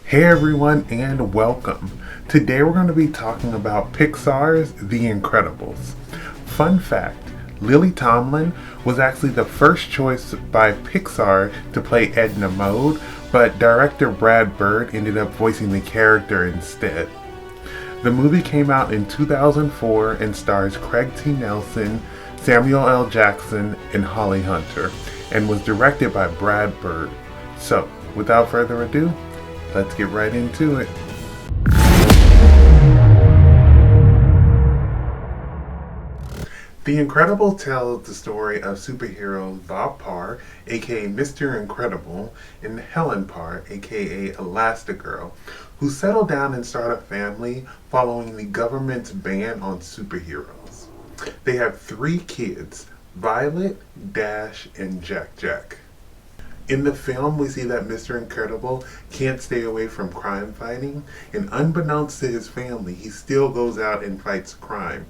Hey everyone, and welcome. Today we're going to be talking about Pixar's The Incredibles. Fun fact, Lily Tomlin was actually the first choice by Pixar to play Edna Mode, but director Brad Bird ended up voicing the character instead. The movie came out in 2004 and stars Craig T. Nelson, Samuel L. Jackson, and Holly Hunter, and was directed by Brad Bird. So, without further ado, let's get right into it. The Incredibles tells the story of superheroes Bob Parr, aka Mr. Incredible, and Helen Parr, aka Elastigirl, who settle down and start a family following the government's ban on superheroes. They have 3 kids, Violet, Dash, and Jack Jack. In the film, we see that Mr. Incredible can't stay away from crime fighting, and unbeknownst to his family, he still goes out and fights crime.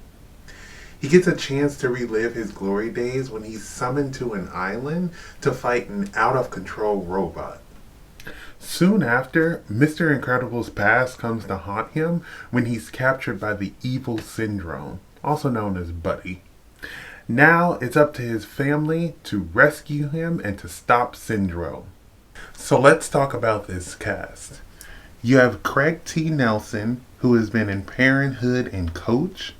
He gets a chance to relive his glory days when he's summoned to an island to fight an out-of-control robot. Soon after, Mr. Incredible's past comes to haunt him when he's captured by the Evil Syndrome, also known as Buddy. Now it's up to his family to rescue him and to stop Syndrome. So let's talk about this cast. You have Craig T. Nelson, who has been in Parenthood and Coach,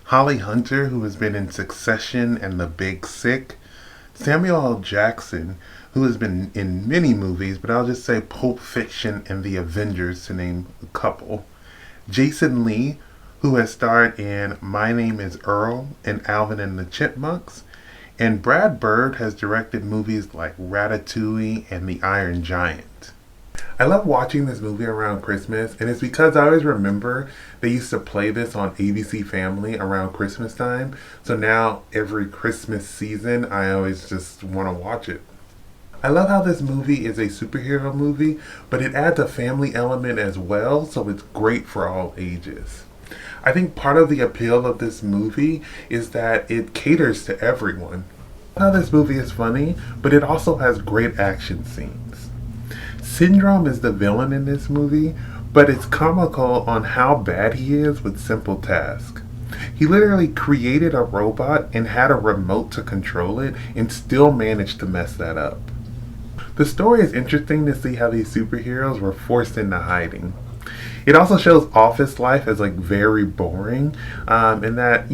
Holly Hunter, who has been in Succession and The Big Sick, Samuel L. Jackson, who has been in many movies, but I'll just say Pulp Fiction and The Avengers to name a couple, Jason Lee, who has starred in My Name is Earl and Alvin and the Chipmunks, and Brad Bird has directed movies like Ratatouille and The Iron Giant. I love watching this movie around Christmas, and it's because I always remember they used to play this on ABC Family around Christmas time, so now every Christmas season I always just want to watch it. I love how this movie is a superhero movie, but it adds a family element as well, so it's great for all ages. I think part of the appeal of this movie is that it caters to everyone. Now this movie is funny, but it also has great action scenes. Syndrome is the villain in this movie, but it's comical on how bad he is with simple tasks. He literally created a robot and had a remote to control it and still managed to mess that up. The story is interesting to see how these superheroes were forced into hiding. It also shows office life as very boring, and that,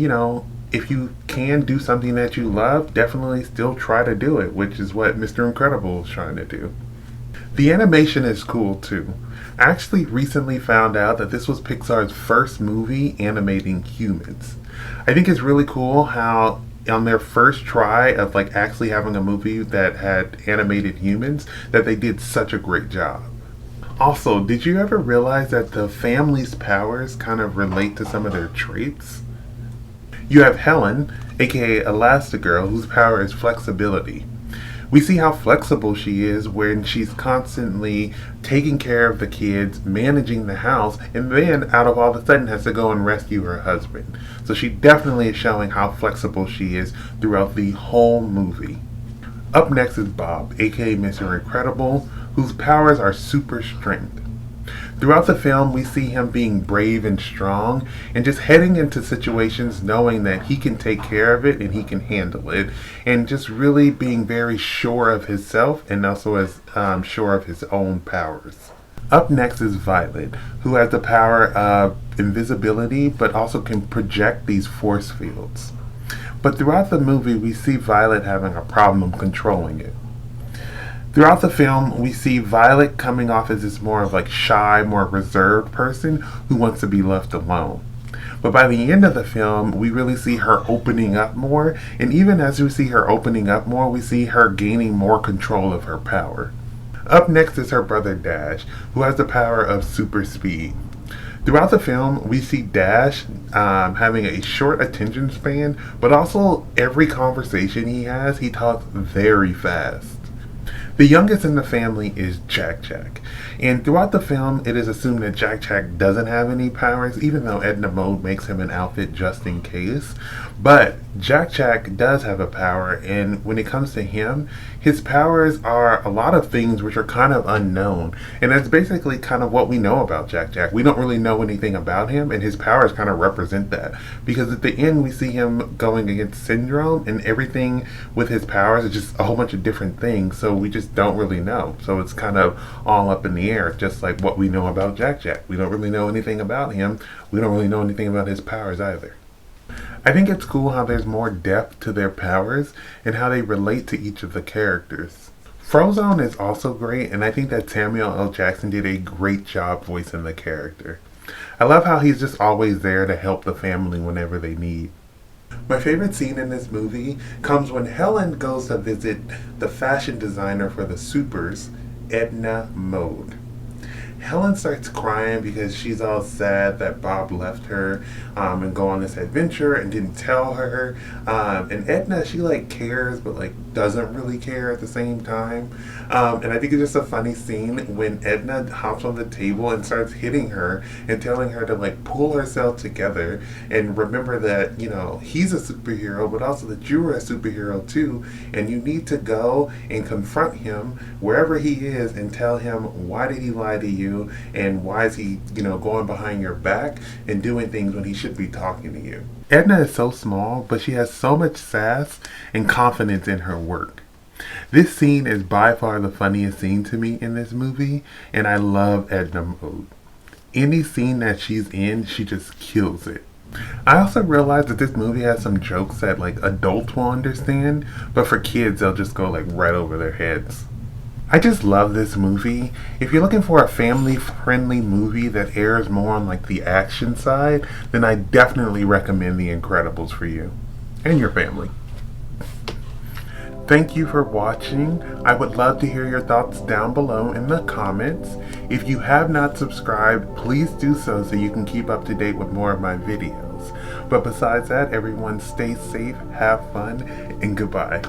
if you can do something that you love, definitely still try to do it, which is what Mr. Incredible is trying to do. The animation is cool too. I actually recently found out that this was Pixar's first movie animating humans. I think it's really cool how on their first try of actually having a movie that had animated humans, that they did such a great job. Also, did you ever realize that the family's powers kind of relate to some of their traits? You have Helen, aka Elastigirl, whose power is flexibility. We see how flexible she is when she's constantly taking care of the kids, managing the house, and then out of all of a sudden has to go and rescue her husband. So she definitely is showing how flexible she is throughout the whole movie. Up next is Bob, aka Mr. Incredible, whose powers are super strength. Throughout the film, we see him being brave and strong, and just heading into situations knowing that he can take care of it and he can handle it, and just really being very sure of himself and also as sure of his own powers. Up next is Violet, who has the power of invisibility but also can project these force fields. But throughout the movie, we see Violet having a problem controlling it. Throughout the film, we see Violet coming off as this more of shy, more reserved person who wants to be left alone. But by the end of the film, we really see her opening up more, and even as we see her opening up more, we see her gaining more control of her power. Up next is her brother Dash, who has the power of super speed. Throughout the film, we see Dash having a short attention span, but also every conversation he has, he talks very fast. The youngest in the family is Jack Jack. And throughout the film, it is assumed that Jack Jack doesn't have any powers, even though Edna Mode makes him an outfit just in case. But Jack Jack does have a power, and when it comes to him, his powers are a lot of things which are kind of unknown. And that's basically kind of what we know about Jack Jack. We don't really know anything about him, and his powers kind of represent that. Because at the end, we see him going against Syndrome, and everything with his powers is just a whole bunch of different things, so we just don't really know. So it's kind of all up in the air, just like what we know about Jack Jack. We don't really know anything about him. We don't really know anything about his powers either. I think it's cool how there's more depth to their powers and how they relate to each of the characters. Frozone is also great, and I think that Samuel L. Jackson did a great job voicing the character. I love how he's just always there to help the family whenever they need. My favorite scene in this movie comes when Helen goes to visit the fashion designer for the Supers, Edna Mode. Helen starts crying because she's all sad that Bob left her and go on this adventure and didn't tell her. And Edna, she like cares but like doesn't really care at the same time. And I think it's just a funny scene when Edna hops on the table and starts hitting her and telling her to like pull herself together and remember that, you know, he's a superhero, but also that you're a superhero too, and you need to go and confront him wherever he is and tell him, why did he lie to you, and why is he, you know, going behind your back and doing things when he should be talking to you. Edna is so small, but she has so much sass and confidence in her work. This scene is by far the funniest scene to me in this movie, and I love Edna Mode. Any scene that she's in, she just kills it. I also realized that this movie has some jokes that like adults will understand, but for kids they'll just go like right over their heads. I just love this movie. If you're looking for a family-friendly movie that airs more on like the action side, then I definitely recommend The Incredibles for you and your family. Thank you for watching. I would love to hear your thoughts down below in the comments. If you have not subscribed, please do so you can keep up to date with more of my videos. But besides that, everyone stay safe, have fun, and goodbye.